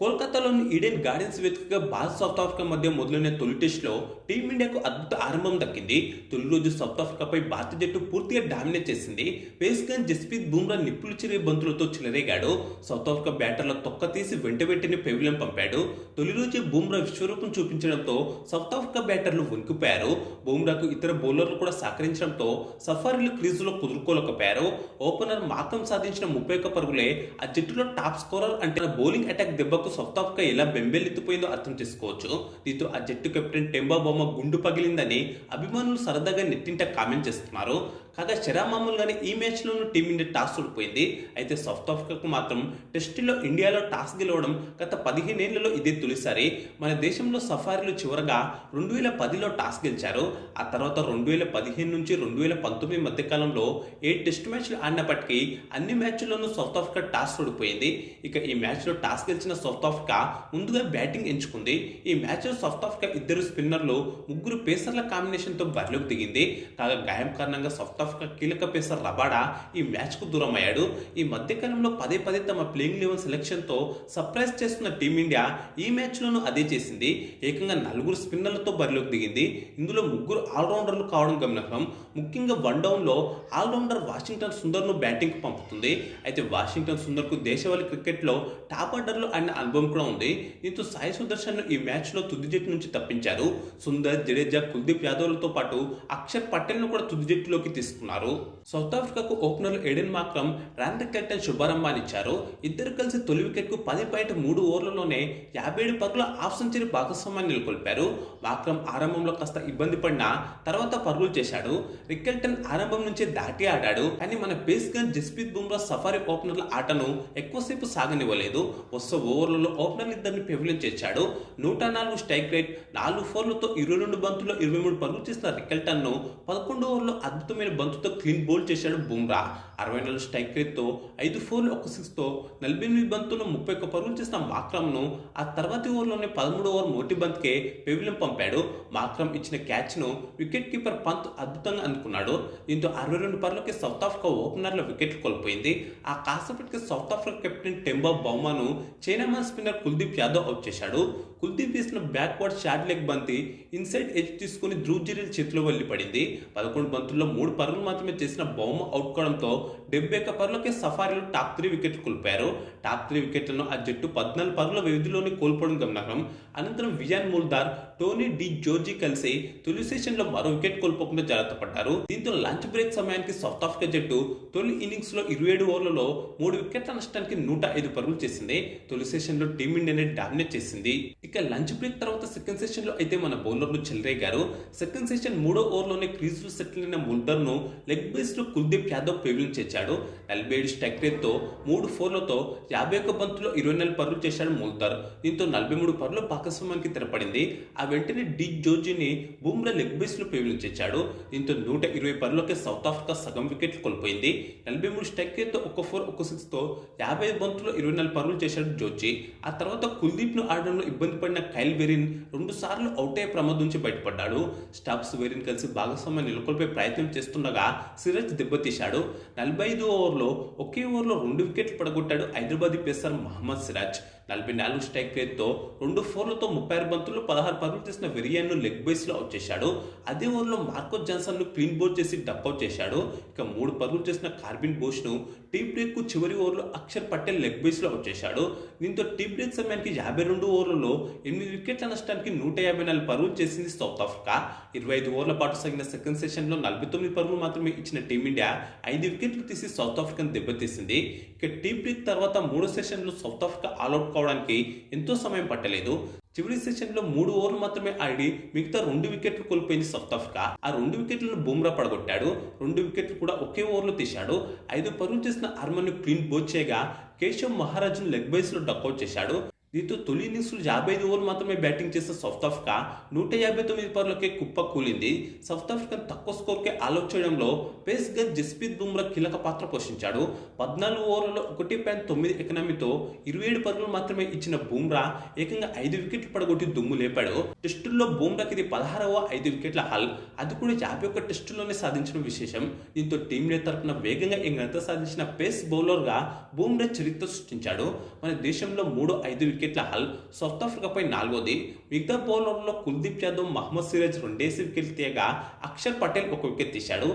కోల్కతాలోని Eden gardens వేదికగా Bharat south Africa మధ్య మొదలైన తొలి టెస్టులో టీమిండియాకు అద్భుత ఆరంభం దక్కింది. తొలి రోజు సౌత్ ఆఫ్రికాపై భారత జట్టు పూర్తిగా డామినేట్ చేసింది. పేస్ గన్ జస్ప్రీత్ బుమ్రా నిప్పులు చెరిగే బంతులతో చెలరేగాడు. సౌత్ ఆఫ్రికా బ్యాటర్ల తొక్క తీసి వెంటనే పెవిలియన్ పంపాడు. తొలి రోజే బుమ్రా విశ్వరూపం చూపించడంతో సౌత్ ఆఫ్రికా బ్యాటర్లు వణికిపోయారు. బుమ్రాకు ఇతర బౌలర్లు కూడా సహకరించడంతో సఫారీలు క్రీజులో కుదురుకోలేకపోయారు. ఓపెనర్ మాకం సాధించిన 31 పరుగులే ఆ జట్టులో టాప్ స్కోరర్ అంటే బౌలింగ్ అటాక్ దెబ్బకు సౌత్ ఆఫ్రికా ఎలా బెంబెలెత్తిపోయిందో అర్థం చేసుకోవచ్చు. దీంతో ఆ జట్టు కెప్టెన్ టెంబా బౌమా గుండు పగిలిందని అభిమానులు సరదాగా నెట్టింట కామెంట్ చేస్తున్నారు. కాగా మామూలుగానే ఈ మ్యాచ్లోనూ టీమిండియా టాస్ ఓడిపోయింది. అయితే సౌత్ ఆఫ్రికాకు మాత్రం టెస్టులో ఇండియాలో టాస్ గెలవడం గత 15 ఏళ్లలో ఇదే తొలిసారి. మన దేశంలో సఫారీలు చివరగా 2010లో టాస్ గెలిచారు. ఆ తర్వాత 2015 నుంచి 2019 మధ్య కాలంలో 7 టెస్ట్ మ్యాచ్లు ఆడినప్పటికీ అన్ని మ్యాచ్ల్లోనూ సౌత్ ఆఫ్రికా టాస్ ఓడిపోయింది. ఇక ఈ మ్యాచ్లో టాస్ గెలిచిన సౌత్ ఆఫ్రికా ముందుగా బ్యాటింగ్ ఎంచుకుంది. ఈ మ్యాచ్లో సౌత్ ఆఫ్రికా 2 స్పిన్నర్లు 3 పేసర్ల కాంబినేషన్తో బరిలోకి దిగింది. కాగా గాయం కారణంగా సౌత్ ఆఫ్రికా కీలక పేసర్ రబాడా ఈ మ్యాచ్ కు దూరం అయ్యాడు. ఈ మధ్యకాలంలో పదే తమ ప్లేయింగ్ లెవెన్ సెలెక్షన్ తో సర్ప్రైజ్ చేస్తున్న టీమిండియా ఈ మ్యాచ్ లోనూ అదే చేసింది. ఏకంగా 4 స్పిన్నర్లతో బరిలోకి దిగింది. ఇందులో 3 ఆల్రౌండర్లు కావడం గమనార్హం. ముఖ్యంగా వన్ డౌన్ లో ఆల్రౌండర్ వాషింగ్టన్ సుందర్ ను బ్యాటింగ్ కు పంపుతుంది. అయితే వాషింగ్టన్ సుందర్ కు దేశవాళీ క్రికెట్ లో టాప్ ఆర్డర్ లో ఆయన అనుభవం కూడా ఉంది. దీంతో సాయి సుదర్శన్ ను ఈ మ్యాచ్ లో తుది జట్టు నుంచి తప్పించారు. సుందర్, జడేజా, కుల్దీప్ యాదవ్లతో పాటు అక్షర్ పటేల్ ను కూడా తుది జట్టులోకి తీసుకున్నారు. సౌత్ ఆఫ్రికాకు ఓపెనర్లు ఎడెన్ మాక్రమ్, రాండ్రీ కెప్టెన్ శుభారంభాన్నిచ్చారు. ఇద్దరు కలిసి తొలి వికెట్ కు 10.3 ఓవర్లలోనే 57 పరుగుల హాఫ్ సెంచరీ భాగస్వామ్యాన్ని నెలకొల్పారు. మాక్రమ్ ఆరంభంలో కాస్త ఇబ్బంది పడినా తర్వాత పరుగులు చేశాడు. రికెల్టన్ ఆరంభం నుంచే దాటి ఆడాడు. కానీ మన pace gun Jasprit Bumrah safari ఓపెనర్ల ఆటను ఎక్కువసేపు సాగనివ్వలేదు. వరుస ఓవర్లలో ఓపెనర్లు ఇద్దరిని పెవిలియన్ చేర్చాడు. 104 స్ట్రైక్ రేట్, 4 ఫోర్లతో 22 బంతుల్లో 23 పరుగులు చేసిన రికెల్టన్ ను 11 ఓవర్లో అద్భుతమైన బంతుతో క్లీన్ బౌల్ చేశాడు బుమ్రా. 64 స్ట్రైక్ రేట్ తో 5 ఫోర్లు 1 6 తో 48 బంతుల్లో 31 పరుగులు చేసిన మాక్రమ్ ను ఆ తర్వాతి ఓవర్లోనే 13 ఓవర్ మొదటి బంత్కే పెవిలియన్ పంపాడు. మాక్రమ్ ఇచ్చిన క్యాచ్ ను వికెట్ కీపర్ పంత్ అద్భుతంగా అందుకున్నాడు. దీంతో 62 పరుగులకి సౌత్ ఆఫ్రికా ఓపెనర్ల వికెట్లు కోల్పోయింది. ఆ కాసేపటికి సౌత్ ఆఫ్రికా కెప్టెన్ టెంబా బౌమాను chinaman spinner Kuldeep Yadav out చేశాడు. కుల్దీప్ వేసిన బ్యాక్వర్డ్ షార్ట్ లెగ్ బంతి ఇన్సైడ్ ఎడ్జ్ తీసుకుని ధ్రువ్ జురేల్ చేతిలో వెళ్లి పడింది. 11 బంతుల్లో 3 పరుగులు మాత్రమే చేసిన బౌమా అవుట్ కావడంతో 71 పరుగులకే సఫారీలు టాప్ 3 వికెట్లు కోల్పోయారు. టాప్ 3 వికెట్లను ఆ జట్టు 14 పరుగుల వ్యవధిలోనే కోల్పోవడం గమనార్హం. అనంతరం వియాన్ ముల్దార్, టోనీ డి జోర్జీ కలిసి తొలి సెషన్ లో మరో వికెట్ కోల్పోకుండా జాగ్రత్త పడ్డారు. దీంతో లంచ్ బ్రేక్ సమయానికి సౌత్ ఆఫ్రికా జట్టు తొలి ఇన్నింగ్స్ లో 27 ఓవర్లలో 3 వికెట్ల నష్టానికి 105 పరుగులు చేసింది. తొలి సెషన్ లో టీమిండియానే డామినేట్ చేసింది. ఇక లంచ్ బ్రేక్ తర్వాత సెకండ్ సెషన్ లో అయితే మన బౌలర్లు చెలరేగారు. సెకండ్ సెషన్ 3వ ఓవర్లోనే క్రీజులు సెటిల్ అయిన ముల్దర్ ను లెగ్ బేస్ లో కుల్దీప్ యాదవ్ పెవిలియన్ చేర్చాడు. 47 స్ట్రైక్ రేట్ తో 3 ఫోర్లతో 51 బంతుల్లో 24 పరుగులు చేశాడు ముల్దర్. దీంతో 43 పరుగుల భాగస్వామ్యానికి తెరపడింది. ఆ వెంటనే డి జోర్జీని బుమ్రా లెగ్ బేస్ లో పెవిలియన్ చేర్చాడు. దీంతో 120 పరుగులకే సౌత్ ఆఫ్రికా సగం వికెట్లు కోల్పోయింది. 43 స్ట్రైక్ రేట్ తో 1 4 1 6 తో 50 బంతుల్లో 24 పరుగులు చేశాడు జోర్జీ. ఆ తర్వాత కుల్దీప్ ను ఆడడంలో ఇబ్బంది పడిన కైల్ వెరిన్ 2 సార్లు అవుట్ అయ్యే ప్రమాదం నుంచి బయటపడ్డాడు. స్టాప్స్ వెరిన్ కలిసి భాగస్వామ్యం నెలకొల్పే ప్రయత్నం చేస్తుండగా సిరాజ్ దెబ్బతీశాడు. 45 ఓవర్లో ఒకే ఓవర్లో 2 వికెట్లు పడగొట్టాడు Hyderabadi pacer Mohammed Siraj. 44 strike rate తో 2 ఫోర్లతో 36 బంతుల్లో 16 పరుగులు చేసిన వెరియన్ ను లెగ్ బేస్ లో అవుట్ చేశాడు. అదే ఓవర్లో మార్కో జాన్సన్ ను క్లీన్ బౌల్ చేసి డక్అవుట్ చేశాడు. ఇక 3 పరుగులు చేసిన కార్బిన్ బోష్ ను టీ బ్రేక్ కు చివరి ఓవర్లో అక్షర్ పటేల్ లెగ్ బేస్ లో అవుట్ చేశాడు. దీంతో టీ బ్రేక్ సమయానికి 52 ఓవర్లలో 8 వికెట్ల నష్టానికి 154 పరుగులు చేసింది సౌత్ ఆఫ్రికా. 25 ఓవర్ల పాటు సాగిన సెకండ్ సెషన్ లో 49 పరుగులు మాత్రమే ఇచ్చిన టీమిండియా 5 వికెట్లు తీసి సౌత్ ఆఫ్రికాను దెబ్బతీసింది. ఇక టీ బ్రేక్ తర్వాత 3వ సెషన్ లో సౌత్ ఆఫ్రికా ఆల్అౌట్ కావడానికి ఎంతో సమయం పట్టలేదు. చివరి సెషన్ లో 3 ఓవర్లు మాత్రమే ఆడి మిగతా 2 వికెట్లు కోల్పోయింది సౌత్ ఆఫ్రికా. ఆ 2 వికెట్లను బుమ్రా పడగొట్టాడు. 2 వికెట్లు కూడా ఒకే ఓవర్లో తీశాడు. 5 పరుగులు చేసిన హర్మన్ ను క్లీన్ బౌల్ చేయగా కేశవ్ మహారాజ్ ను లెగ్ బేస్ లో డక్అవుట్ చేశాడు. దీంతో తొలి ఇన్నింగ్స్ 55 ఓవర్లు మాత్రమే బ్యాటింగ్ చేసిన సౌత్ ఆఫ్రికా 159 పరుగులకే కుప్ప కూలింది. సౌత్ ఆఫ్రికా తక్కువ స్కోర్కే ఆల్అౌట్ చేయడంలో పేస్ గన్ జస్ప్రీత్ బుమ్రా కీలక పాత్ర పోషించాడు. 14 ఓవర్లలో 1.9 ఎకనామీతో 27 పరుగులు మాత్రమే ఇచ్చిన బుమ్రా ఏకంగా 5 వికెట్లు పడగొట్టి దుమ్ము లేపాడు. టెస్టుల్లో బుమ్రాకి ఇది 16వ 5 వికెట్ల హల్. అది కూడా 51 టెస్టుల్లోనే సాధించడం విశేషం. దీంతో టీమిండియా తరఫున వేగంగా ఈ ఘనత సాధించిన పేస్ బౌలర్ గా బుమ్రా చరిత్ర సృష్టించాడు. మన దేశంలో 3 5 వికెట్ల హల్ సౌత్ ఆఫ్రికాపై 4వది. మిగతా బౌలర్లలో కుల్దీప్ యాదవ్, మహమ్మద్ సిరాజ్ 2 వికెట్లు తీయగా అక్షర్ పటేల్ 1 వికెట్ తీశాడు.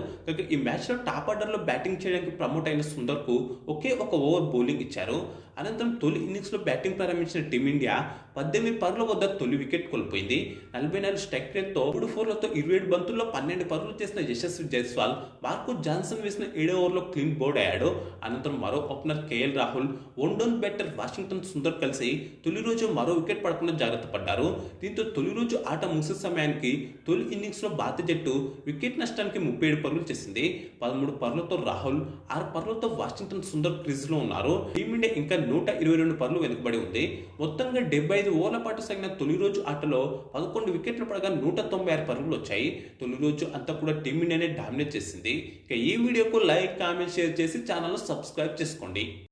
ఈ మ్యాచ్లో టాప్ ఆర్డర్లో బ్యాటింగ్ చేయడానికి ప్రమోట్ అయిన సుందర్కు ఒకే ఒక ఓవర్ బౌలింగ్ ఇచ్చారు. అనంతరం తొలి ఇన్నింగ్స్లో బ్యాటింగ్ ప్రారంభించిన టీమిండియా 18 పరుగుల వద్ద తొలి వికెట్ కోల్పోయింది. 44 స్ట్రైక్ రేట్తో 3 4లతో 27 బంతుల్లో 12 పరుగులు చేసిన యశస్వి జైస్వాల్ మార్కో జాన్సన్ వేసిన 7వ ఓవర్లో క్లీన్ బౌల్డ్ అయ్యాడు. అనంతరం మరో opener KL Rahul, one down batter Washington Sundar కలిసి తొలి రోజు మరో వికెట్ పడకుండా జాగ్రత్త పడ్డారు. దీంతో తొలి రోజు ఆట ముగిసే సమయానికి తొలి ఇన్నింగ్స్లో భారత జట్టు వికెట్ నష్టానికి 37 పరుగులు చేసింది. 13 పరుగులతో రాహుల్, 6 పరుగులతో వాషింగ్టన్ సుందర్ క్రీజ్లో ఉన్నారు. టీమిండియా ఇంకా 122 పరుగులు వెనుకబడి ఉంది. మొత్తంగా 75 ఓవర్ల పాటు సాగిన తొలి రోజు ఆటలో 11 వికెట్లు పడగా 196 పరుగులు వచ్చాయి. తొలి రోజు అంతా కూడా టీమిండియానే డామినేట్ చేసింది. ఇక ఈ వీడియోకు లైక్, కామెంట్, షేర్ చేసి ఛానల్ను సబ్స్క్రైబ్ చేసుకోండి.